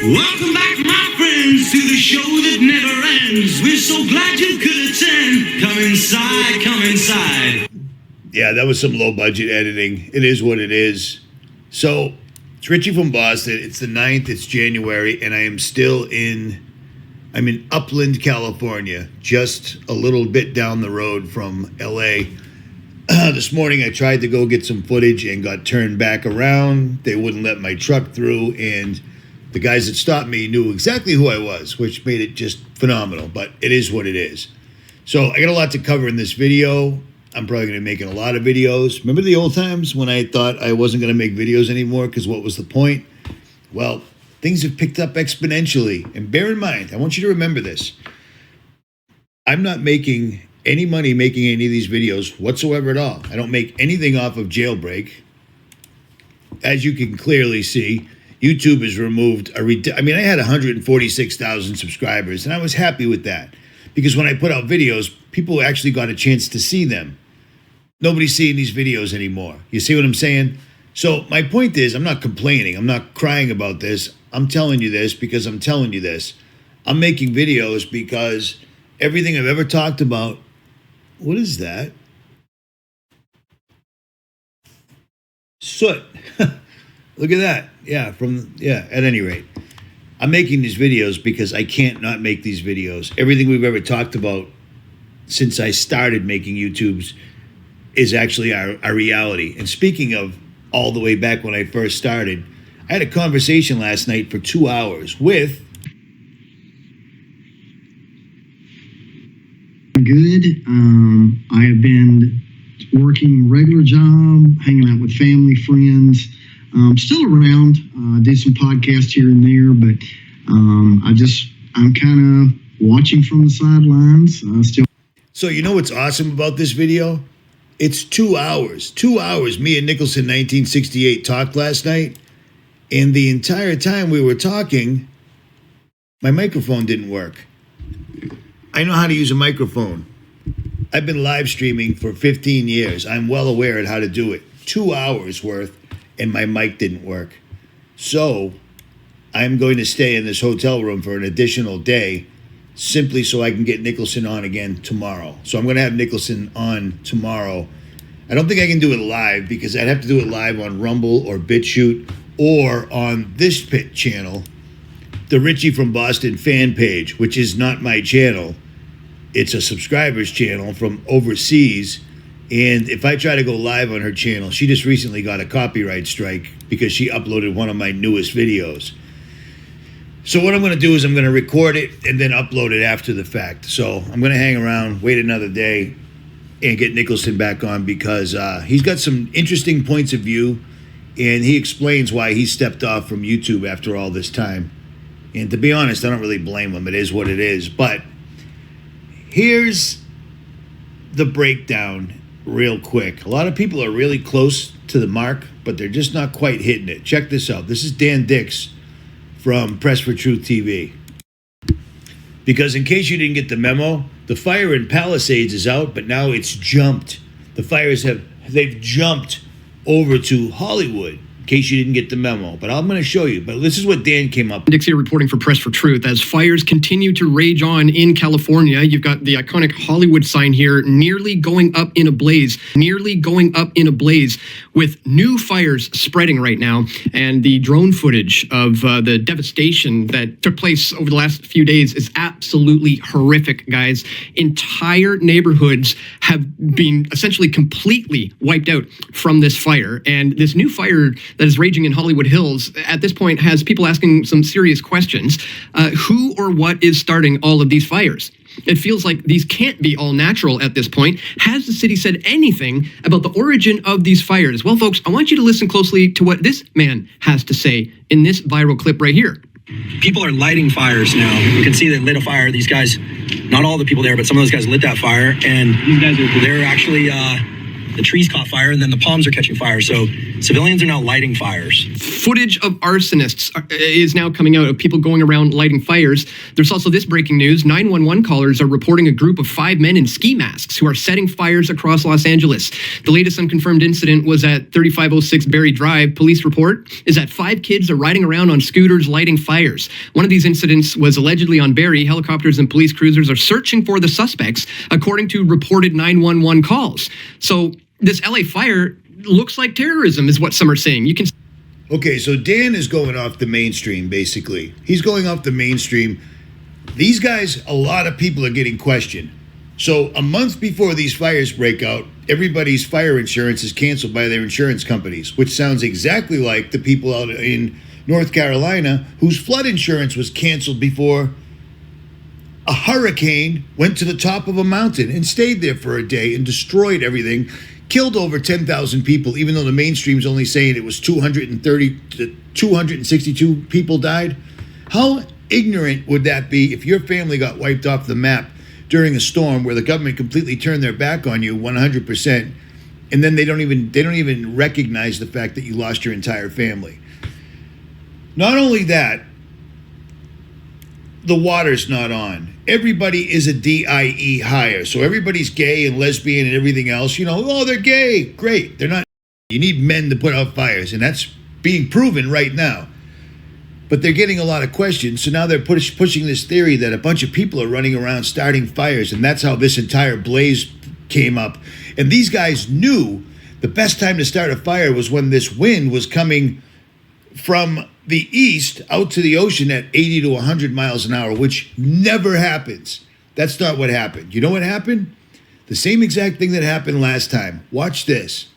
Welcome back, my friends, to the show that never ends. We're so glad you could attend. Come inside, come inside. Yeah, that was some low-budget editing. It is what it is. So, it's Richie from Boston. It's the 9th. It's January, and I'm in Upland, California, just a little bit down the road from L.A. This morning, I tried to go get some footage and got turned back around. They wouldn't let my truck through, and the guys that stopped me knew exactly who I was, which made it just phenomenal, but it is what it is. So I got a lot to cover in this video. I'm probably going to be making a lot of videos. Remember the old times when I thought I wasn't going to make videos anymore because what was the point? Well, things have picked up exponentially. And bear in mind, I want you to remember this. I'm not making any money making any of these videos whatsoever at all. I don't make anything off of Jailbreak. As you can clearly see, YouTube has removed I had 146,000 subscribers, and I was happy with that because when I put out videos, people actually got a chance to see them. Nobody's seeing these videos anymore. You see what I'm saying? So my point is, I'm not complaining. I'm not crying about this. I'm telling you this because I'm telling you this. I'm making videos because everything I've ever talked about. What is that? Soot. Look at that. At any rate, I'm making these videos because I can't not make these videos. Everything we've ever talked about since I started making YouTubes is actually our reality. And speaking of all the way back when I first started, I had a conversation last night for 2 hours with... Good. I have been working regular job, hanging out with family, friends. Still around, do some podcasts here and there, but I'm kind of watching from the sidelines. So you know what's awesome about this video? It's 2 hours. 2 hours. Me and Nicholson 1968 talked last night, and the entire time we were talking, my microphone didn't work. I know how to use a microphone. I've been live streaming for 15 years. I'm well aware of how to do it. 2 hours worth. And my mic didn't work. So I'm going to stay in this hotel room for an additional day simply so I can get Nicholson on again tomorrow. So I'm going to have Nicholson on tomorrow. I don't think I can do it live because I'd have to do it live on Rumble or BitChute or on this pit channel, the Richie from Boston fan page, which is not my channel. It's a subscriber's channel from overseas. And if I try to go live on her channel, she just recently got a copyright strike because she uploaded one of my newest videos. So what I'm going to do is I'm going to record it and then upload it after the fact. So I'm going to hang around, wait another day, and get Nicholson back on because he's got some interesting points of view, and he explains why he stepped off from YouTube after all this time. And to be honest, I don't really blame him. It is what it is. But here's the breakdown. Real quick. A lot of people are really close to the mark, but they're just not quite hitting it. Check this out. This is Dan Dix from Press for Truth TV. Because in case you didn't get the memo, the fire in Palisades is out, but now it's jumped. The fires they've jumped over to Hollywood. In case you didn't get the memo, but I'm going to show you. But this is what Dan came up with. Dix here reporting for Press for Truth. As fires continue to rage on in California, you've got the iconic Hollywood sign here nearly going up in a blaze, with new fires spreading right now. And the drone footage of the devastation that took place over the last few days is absolutely horrific, guys. Entire neighborhoods have been essentially completely wiped out from this fire. And this new fire that is raging in Hollywood Hills at this point has people asking some serious questions. Who or what is starting all of these fires? It feels like these can't be all natural at this point. Has the city said anything about the origin of these fires? Well, folks, I want you to listen closely to what this man has to say in this viral clip right here. People are lighting fires now. You can see they lit a fire. These guys, not all the people there, but some of those guys lit that fire. And they're actually, the trees caught fire and then the palms are catching fire. So Civilians are now lighting fires. Footage of arsonists is now coming out of people going around lighting fires. There's also this breaking news. 911 callers are reporting a group of 5 men in ski masks who are setting fires across Los Angeles. The latest unconfirmed incident was at 3506 Berry Drive. Police report is that 5 kids are riding around on scooters lighting fires. One of these incidents was allegedly on Berry. Helicopters and police cruisers are searching for the suspects, according to reported 911 calls. So this LA fire looks like terrorism is what some are saying. You can. Okay, so Dan is going off the mainstream, basically. He's going off the mainstream. These guys, a lot of people are getting questioned. So a month before these fires break out, everybody's fire insurance is canceled by their insurance companies, which sounds exactly like the people out in North Carolina whose flood insurance was canceled before a hurricane went to the top of a mountain and stayed there for a day and destroyed everything. Killed over 10,000 people, even though the mainstream's only saying it was 230 to 262 people died. How ignorant would that be if your family got wiped off the map during a storm where the government completely turned their back on you 100%, and then they don't even recognize the fact that you lost your entire family? Not only that, the water's not on. Everybody is a DIE hire. So everybody's gay and lesbian and everything else. You know, oh, they're gay. Great. They're not. You need men to put out fires, and that's being proven right now. But they're getting a lot of questions. So now they're pushing this theory that a bunch of people are running around starting fires, and that's how this entire blaze came up. And these guys knew the best time to start a fire was when this wind was coming from the east out to the ocean at 80 to 100 miles an hour, which never happens. That's not what happened. You know what happened? The same exact thing that happened last time. Watch this.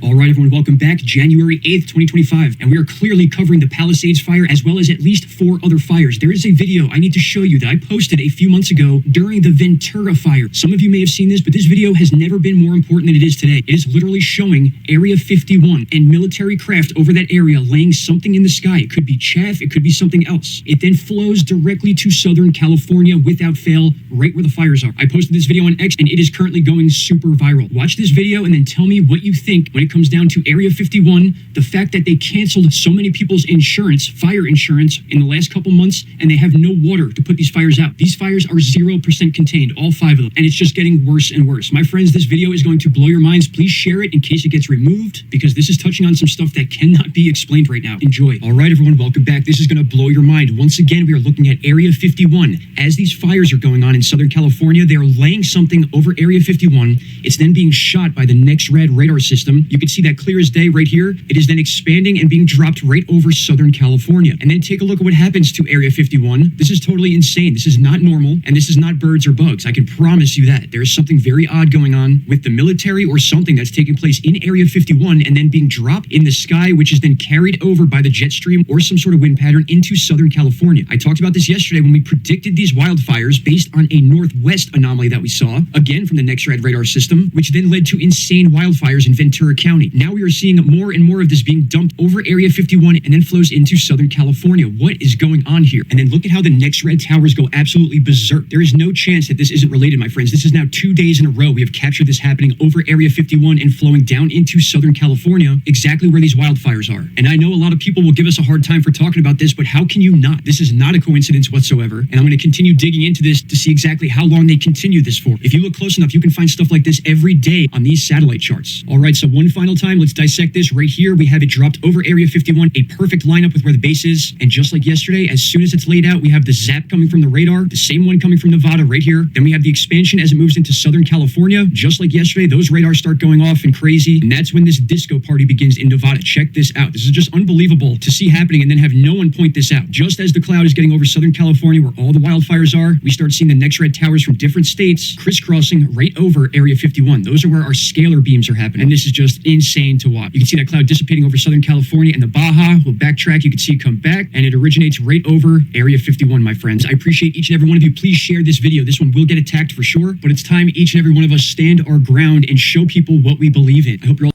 All right, everyone, welcome back. January 8th, 2025, and we are clearly covering the Palisades fire as well as at least 4 other fires. There is a video I need to show you that I posted a few months ago during the Ventura fire. Some of you may have seen this, but this video has never been more important than it is today. It is literally showing Area 51 and military craft over that area laying something in the sky. It could be chaff, it could be something else. It then flows directly to Southern California without fail, right where the fires are. I posted this video on X, and it is currently going super viral. Watch this video and then tell me what you think when it comes down to Area 51, the fact that they canceled so many people's insurance, fire insurance, in the last couple months, and they have no water to put these fires out. These fires are 0% contained, all 5 of them, and it's just getting worse and worse. My friends, this video is going to blow your minds. Please share it in case it gets removed, because this is touching on some stuff that cannot be explained right now. Enjoy. All right, everyone, welcome back. This is going to blow your mind. Once again, we are looking at Area 51. As these fires are going on in Southern California, they are laying something over Area 51. It's then being shot by the NexRad radar system. You can see that clear as day right here. It is then expanding and being dropped right over Southern California. And then take a look at what happens to Area 51. This is totally insane. This is not normal, and this is not birds or bugs. I can promise you that. There is something very odd going on with the military or something that's taking place in Area 51 and then being dropped in the sky, which is then carried over by the jet stream or some sort of wind pattern into Southern California. I talked about this yesterday when we predicted these wildfires based on a northwest anomaly that we saw, again from the NexRad radar system, which then led to insane wildfires in Ventura County. Now we are seeing more and more of this being dumped over Area 51 and then flows into Southern California. What is going on here? And then look at how the NexRad towers go absolutely berserk. There is no chance that this isn't related, my friends. This is now 2 days in a row we have captured this happening over Area 51 and flowing down into Southern California, exactly where these wildfires are. And I know a lot of people will give us a hard time for talking about this, but how can you not? This is not a coincidence whatsoever. And I'm going to continue digging into this to see exactly how long they continue this for. If you look close enough, you can find stuff like this every day on these satellite charts. All right, so one final time, let's dissect this. Right here, we have it dropped over Area 51, a perfect lineup with where the base is. And just like yesterday, as soon as it's laid out, we have the zap coming from the radar, the same one coming from Nevada right here. Then we have the expansion as it moves into Southern California. Just like yesterday, those radars start going off and crazy. And that's when this disco party begins in Nevada. Check this out. This is just unbelievable to see happening and then have no one point this out. Just as the cloud is getting over Southern California, where all the wildfires are, we start seeing the NexRad towers from different states crisscrossing right over Area 51. Those are where our scalar beams are happening. And this is just insane to watch. You can see that cloud dissipating over Southern California and the Baja. We'll backtrack. You can see it come back, and it originates right over Area 51, my friends. I appreciate each and every one of you. Please share this video. This one will get attacked for sure, but it's time each and every one of us stand our ground and show people what we believe in. I hope you're all...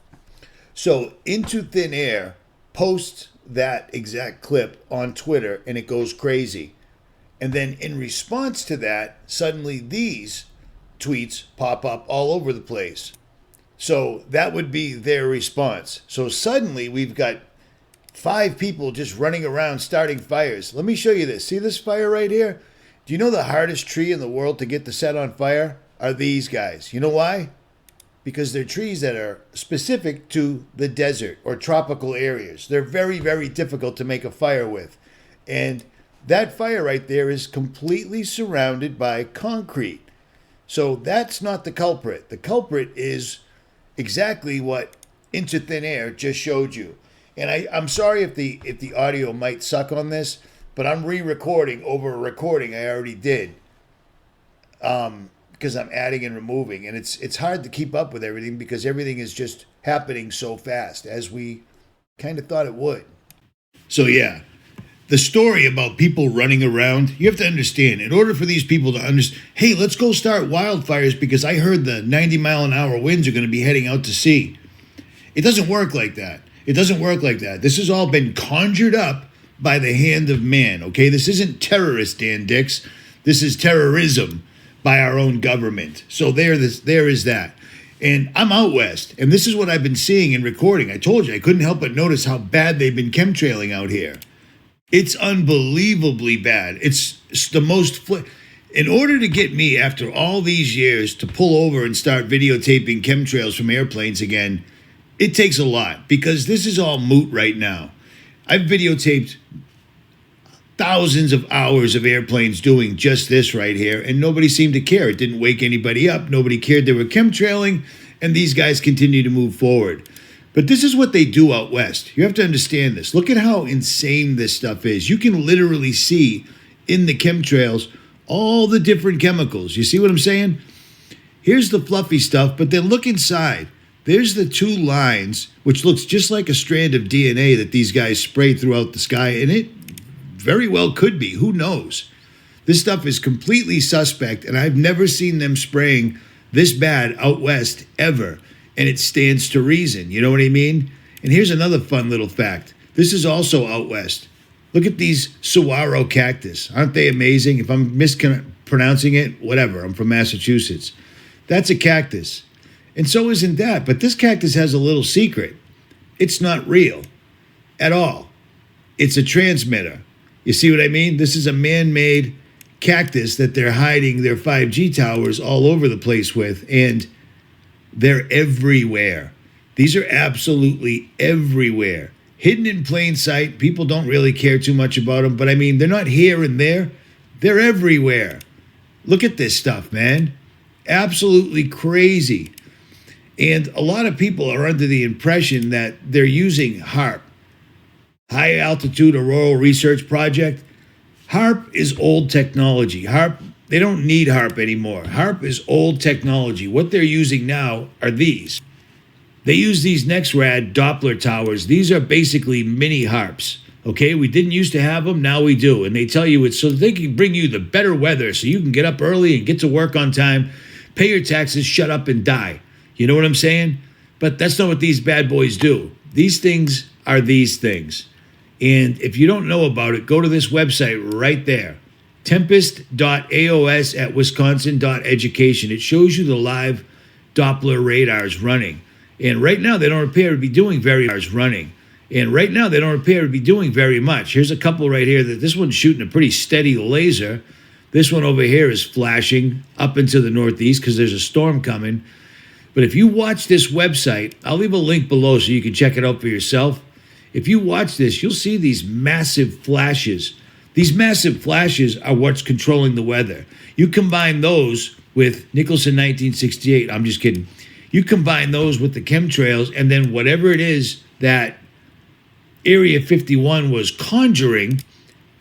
So Into Thin Air posts that exact clip on Twitter, and it goes crazy. And then in response to that, suddenly these tweets pop up all over the place. So that would be their response. So suddenly we've got 5 people just running around starting fires. Let me show you this. See this fire right here? Do you know the hardest tree in the world to get to set on fire are these guys? You know why? Because they're trees that are specific to the desert or tropical areas. They're very, very difficult to make a fire with. And that fire right there is completely surrounded by concrete. So that's not the culprit. The culprit is exactly what Into Thin Air just showed you. And I'm sorry if the audio might suck on this, but I'm re-recording over a recording I already did. Because I'm adding and removing, and it's hard to keep up with everything because everything is just happening so fast as we kind of thought it would. So yeah, the story about people running around, you have to understand, in order for these people to understand, hey, let's go start wildfires because I heard the 90-mile-an-hour winds are going to be heading out to sea. It doesn't work like that. It doesn't work like that. This has all been conjured up by the hand of man, okay? This isn't terrorist, Dan Dix. This is terrorism by our own government. So there is that. And I'm out west, and this is what I've been seeing and recording. I told you, I couldn't help but notice how bad they've been chemtrailing out here. It's unbelievably bad. It's the most... In order to get me, after all these years, to pull over and start videotaping chemtrails from airplanes again, it takes a lot, because this is all moot right now. I've videotaped thousands of hours of airplanes doing just this right here, and nobody seemed to care. It didn't wake anybody up. Nobody cared they were chemtrailing, and these guys continue to move forward. But this is what they do out west. You have to understand this. Look at how insane this stuff is. You can literally see in the chemtrails all the different chemicals. You see what I'm saying? Here's the fluffy stuff, but then look inside. There's the 2 lines, which looks just like a strand of DNA that these guys spray throughout the sky, and it very well could be. Who knows? This stuff is completely suspect, and I've never seen them spraying this bad out west ever, and it stands to reason. You know what I mean? And here's another fun little fact. This is also out west. Look at these saguaro cactus. Aren't they amazing? If I'm mispronouncing it, whatever. I'm from Massachusetts. That's a cactus. And so isn't that. But this cactus has a little secret. It's not real at all. It's a transmitter. You see what I mean? This is a man-made cactus that they're hiding their 5G towers all over the place with, and they're everywhere. These are absolutely everywhere. Hidden in plain sight. People don't really care too much about them, but I mean, they're not here and there. They're everywhere. Look at this stuff, man. Absolutely crazy. And a lot of people are under the impression that they're using HAARP, High Altitude Auroral Research Project. HAARP is old technology. HAARP, they don't need HAARP anymore. HAARP is old technology. What they're using now are these. They use these NexRad Doppler towers. These are basically mini HAARPs. Okay, we didn't used to have them, now we do. And they tell you it's so they can bring you the better weather so you can get up early and get to work on time, pay your taxes, shut up and die. You know what I'm saying? But that's not what these bad boys do. These things are these things. And if you don't know about it, go to this website right there, tempest.aos at wisconsin.education. It shows you the live Doppler radars running. And right now, they don't appear to be doing very much. Here's a couple right here. This one's shooting a pretty steady laser. This one over here is flashing up into the northeast because there's a storm coming. But if you watch this website, I'll leave a link below so you can check it out for yourself. If you watch this, you'll see these massive flashes. These massive flashes are what's controlling the weather. You combine those with Nicholson 1968. I'm just kidding. You combine those with the chemtrails, and then whatever it is that Area 51 was conjuring,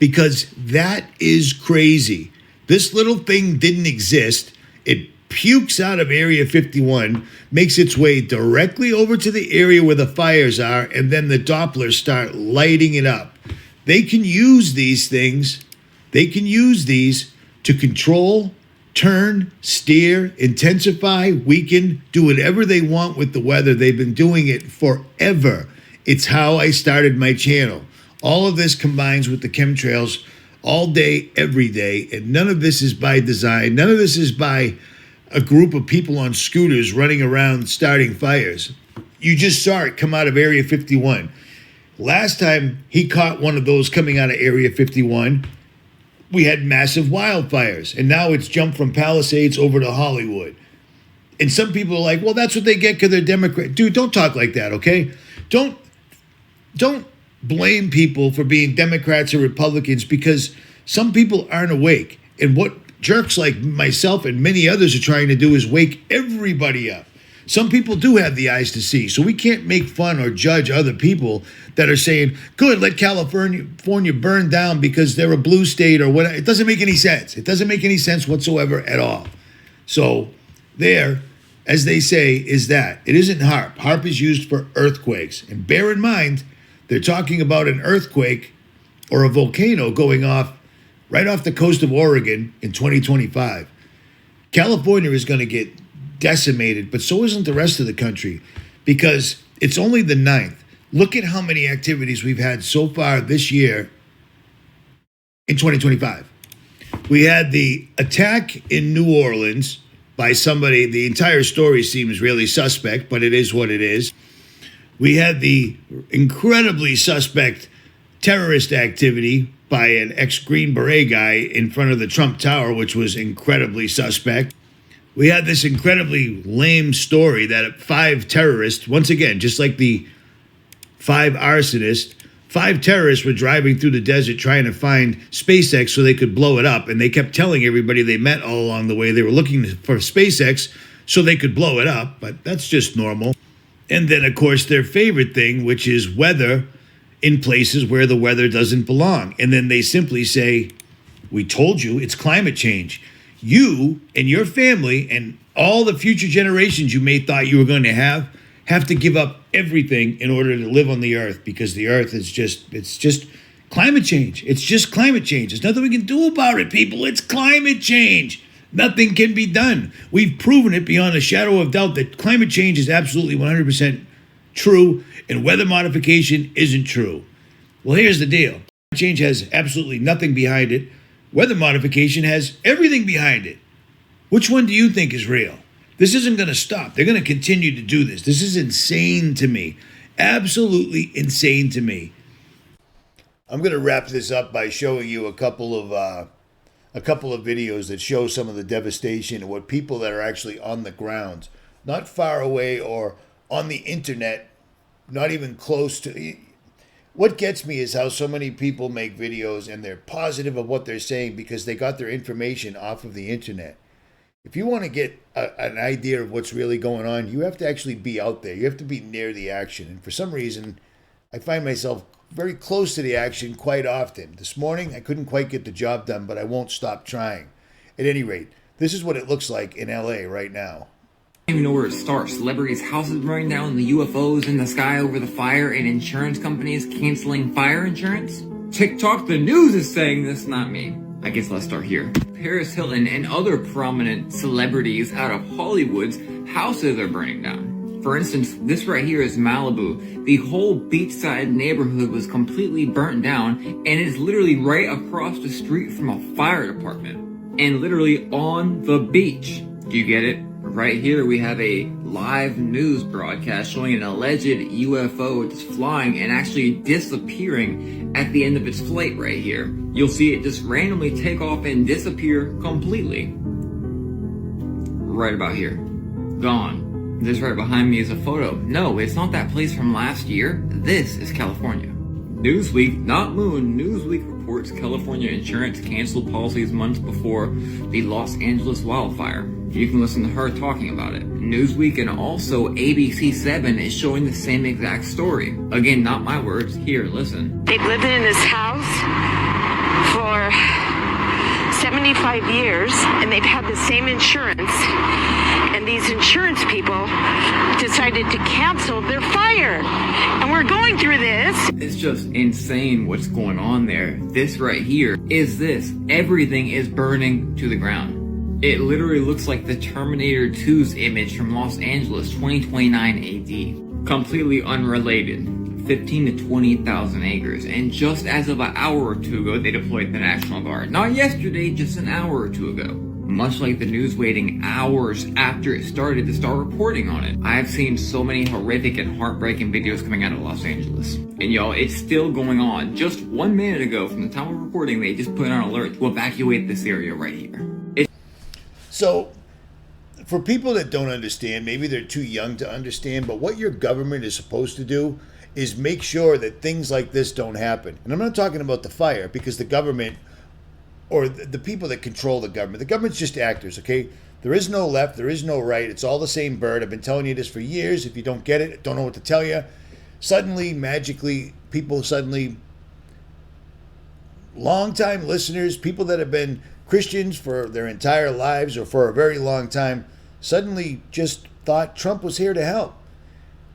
because that is crazy. This little thing didn't exist. It pukes out of Area 51, makes its way directly over to the area where the fires are, and then the Dopplers start lighting it up. They can use these things. They can use these to control, turn, steer, intensify, weaken, do whatever they want with the weather. They've been doing it forever. It's how I started my channel. All of this combines with the chemtrails all day, every day. And none of this is by design. None of this is by a group of people on scooters running around starting fires. You just saw it come out of Area 51. Last time he caught one of those coming out of Area 51, we had massive wildfires. And now it's jumped from Palisades over to Hollywood. And some people are like, well, that's what they get because they're Democrat. Dude, don't talk like that, okay? Don't blame people for being Democrats or Republicans, because some people aren't awake. And what jerks like myself and many others are trying to do is wake everybody up. Some people do have the eyes to see, so we can't make fun or judge other people that are saying, good, let California burn down because they're a blue state or whatever. It doesn't make any sense. It doesn't make any sense whatsoever at all. So there, as they say, is that. It isn't HAARP. HAARP is used for earthquakes. And bear in mind, they're talking about an earthquake or a volcano going off right off the coast of Oregon in 2025. California is going to get decimated, but so isn't the rest of the country, because it's only the 9th. Look at how many activities we've had so far this year in 2025. We had the attack in New Orleans by somebody. The entire story seems really suspect, but it is what it is. We had the incredibly suspect terrorist activity by an ex-Green Beret guy in front of the Trump Tower, which was incredibly suspect. We had this incredibly lame story that 5 terrorists, once again, just like the 5 arsonists, 5 terrorists were driving through the desert trying to find SpaceX so they could blow it up. And they kept telling everybody they met all along the way they were looking for SpaceX so they could blow it up. But that's just normal. And then, of course, their favorite thing, which is weather in places where the weather doesn't belong. And then they simply say, we told you it's climate change. You and your family and all the future generations you may thought you were going to have to give up everything in order to live on the earth, because the earth is it's just climate change. It's just climate change. There's nothing we can do about it, people. It's climate change. Nothing can be done. We've proven it beyond a shadow of doubt that climate change is absolutely 100% true and weather modification isn't true. Well, here's the deal. Climate change has absolutely nothing behind it. Weather modification has everything behind it. Which one do you think is real? This isn't going to stop. They're going to continue to do this. This is insane to me. Absolutely insane to me. I'm going to wrap this up by showing you a couple of videos that show some of the devastation and what people that are actually on the ground, not far away or on the internet, not even close to. What gets me is how so many people make videos and they're positive of what they're saying because they got their information off of the internet. If you want to get an idea of what's really going on, you have to actually be out there. You have to be near the action. And for some reason, I find myself very close to the action quite often. This morning, I couldn't quite get the job done, but I won't stop trying. At any rate, this is what it looks like in LA right now. I don't even know where it starts. Celebrities' houses burning down, the UFOs in the sky over the fire, and insurance companies canceling fire insurance. TikTok, the news is saying this, not me. I guess let's start here. Paris Hilton and other prominent celebrities out of Hollywood's houses are burning down. For instance, this right here is Malibu. The whole beachside neighborhood was completely burnt down, and it's literally right across the street from a fire department. And literally on the beach. Do you get it? Right here we have a live news broadcast showing an alleged UFO just flying and actually disappearing at the end of its flight right here. You'll see it just randomly take off and disappear completely. Right about here. Gone. This right behind me is a photo. No, it's not that place from last year. This is California. Newsweek, not Moon, Newsweek reports California insurance canceled policies months before the Los Angeles wildfire. You can listen to her talking about it. Newsweek and also ABC7 is showing the same exact story. Again, not my words. Here, listen. They've lived in this house for 75 years, and they've had the same insurance. And these insurance people decided to cancel their fire. And we're going through this. It's just insane what's going on there. This right here is this. Everything is burning to the ground. It literally looks like the Terminator 2's image from Los Angeles, 2029 AD. Completely unrelated. 15 to 20,000 acres. And just as of an hour or two ago, they deployed the National Guard. Not yesterday, just an hour or two ago. Much like the news waiting hours after it started to start reporting on it. I've seen so many horrific and heartbreaking videos coming out of Los Angeles. And y'all, it's still going on. Just 1 minute ago from the time of recording, they just put on an alert to evacuate this area right here. So, for people that don't understand, maybe they're too young to understand, but what your government is supposed to do is make sure that things like this don't happen. And I'm not talking about the fire, because the government, or the people that control the government's just actors, okay? There is no left, there is no right, it's all the same bird. I've been telling you this for years. If you don't get it, don't know what to tell you. Suddenly, magically, long-time listeners, people that have been Christians for their entire lives or for a very long time, suddenly just thought Trump was here to help.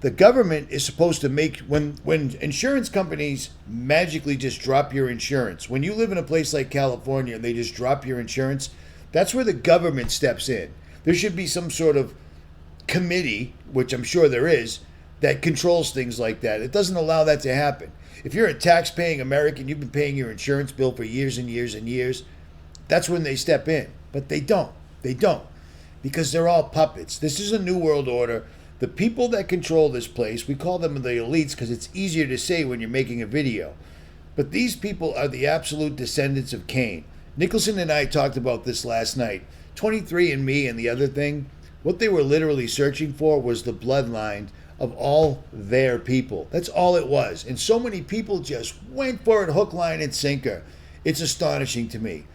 The government is supposed to make, when insurance companies magically just drop your insurance, when you live in a place like California and they just drop your insurance, that's where the government steps in. There should be some sort of committee, which I'm sure there is, that controls things like that. It doesn't allow that to happen. If you're a tax-paying American, you've been paying your insurance bill for years and years and years, that's when they step in. But they don't. They don't. Because they're all puppets. This is a new world order. The people that control this place, we call them the elites because it's easier to say when you're making a video. But these people are the absolute descendants of Cain. Nicholson and I talked about this last night. 23andMe and the other thing, what they were literally searching for was the bloodline of all their people. That's all it was. And so many people just went for it hook, line, and sinker. It's astonishing to me.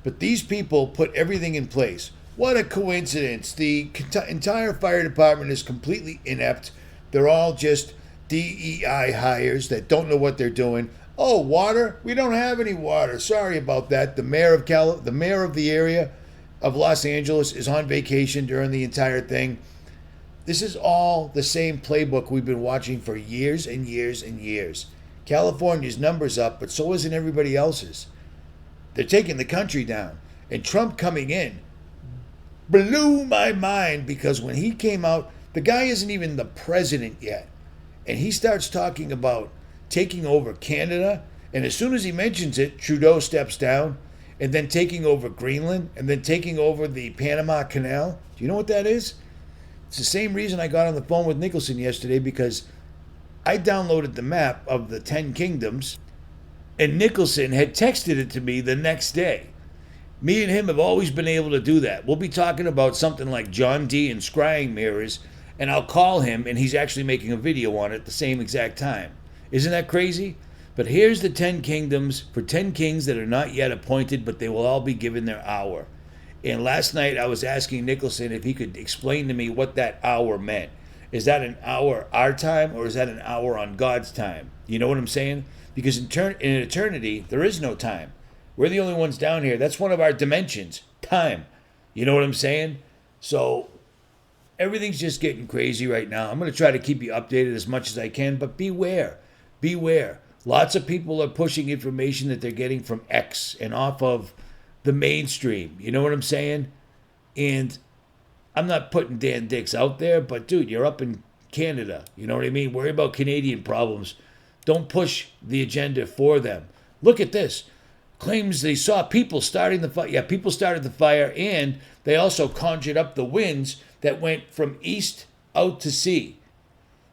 But these people put everything in place. What a coincidence. The entire fire department is completely inept. They're all just DEI hires that don't know what they're doing. Oh, water? We don't have any water. Sorry about that. The mayor of the area of Los Angeles is on vacation during the entire thing. This is all the same playbook we've been watching for years and years and years. California's numbers up, but so isn't everybody else's. They're taking the country down. And Trump coming in blew my mind, because when he came out, the guy isn't even the president yet. And he starts talking about taking over Canada. And as soon as he mentions it, Trudeau steps down, and then taking over Greenland, and then taking over the Panama Canal. Do you know what that is? It's the same reason I got on the phone with Nicholson yesterday, because I downloaded the map of the 10 kingdoms, and Nicholson had texted it to me the next day. Me and him have always been able to do that. We'll be talking about something like John Dee and scrying mirrors, and I'll call him, and he's actually making a video on it at the same exact time. Isn't that crazy? But here's the 10 kingdoms for 10 kings that are not yet appointed, but they will all be given their hour. And last night I was asking Nicholson if he could explain to me what that hour meant. Is that an hour our time, or is that an hour on God's time? You know what I'm saying? Because in eternity, there is no time. We're the only ones down here. That's one of our dimensions, time. You know what I'm saying? So everything's just getting crazy right now. I'm going to try to keep you updated as much as I can, but beware. Beware. Lots of people are pushing information that they're getting from X and off of the mainstream. You know what I'm saying? And I'm not putting Dan Dicks out there, but dude, you're up in Canada. You know what I mean? Worry about Canadian problems. Don't push the agenda for them. Look at this. Claims they saw people starting the fire. Yeah, people started the fire, and they also conjured up the winds that went from east out to sea.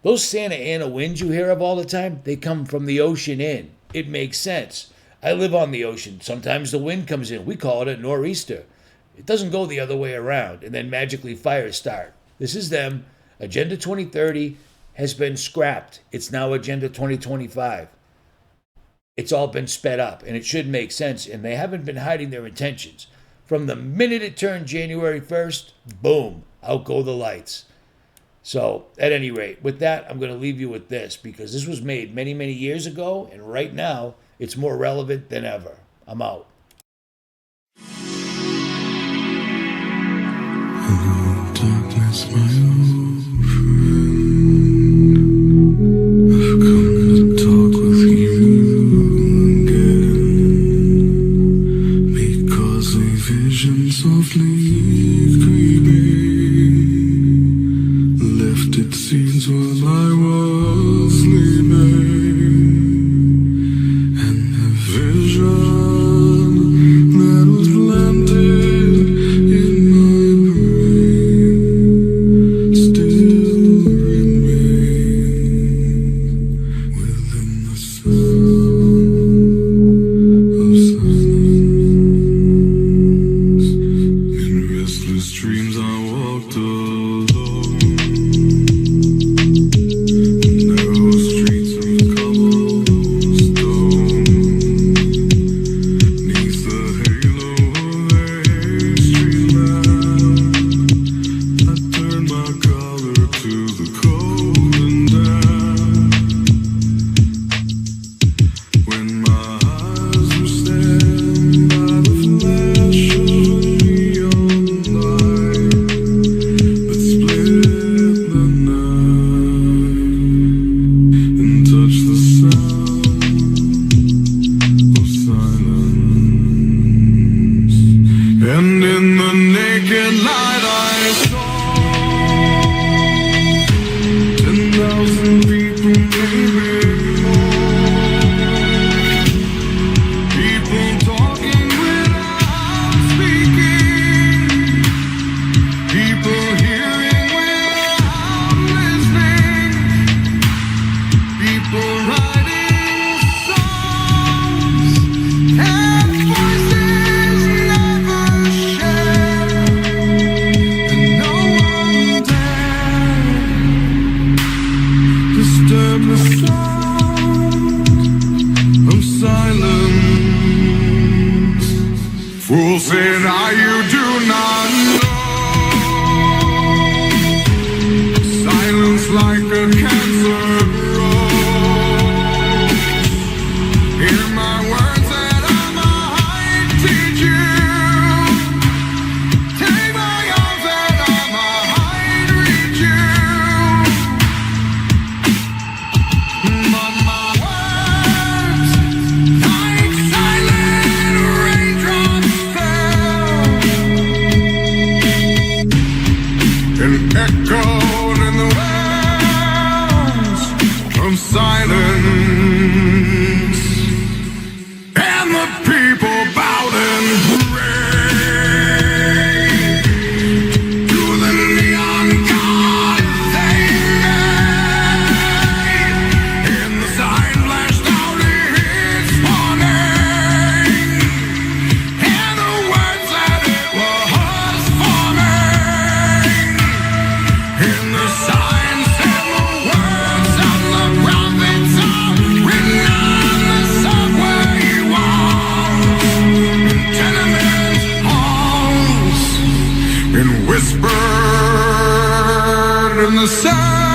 Those Santa Ana winds you hear of all the time, they come from the ocean in. It makes sense. I live on the ocean. Sometimes the wind comes in. We call it a nor'easter. It doesn't go the other way around, and then magically fires start. This is them. Agenda 2030 has been scrapped. It's now Agenda 2025. It's all been sped up, and it should make sense, and they haven't been hiding their intentions. From the minute it turned January 1st, boom, out go the lights. So, at any rate, with that, I'm going to leave you with this, because this was made many, many years ago, and right now, it's more relevant than ever. I'm out. Hello, darkness, my old friend. I've come to talk with you again, because a vision softly creeping left its seeds while I was sleeping. cancer grows. Hear my words that I might teach you. Take my arms that I might reach you. But my words, like silent raindrops, fell and echoed in the wells of silence. And the people bowed and prayed to the neon god they made. And the sign flashed out its warning, and the words that it was forming. And the sign said the words of the prophets are written on the subway walls, in tenement halls, and whispered in the sound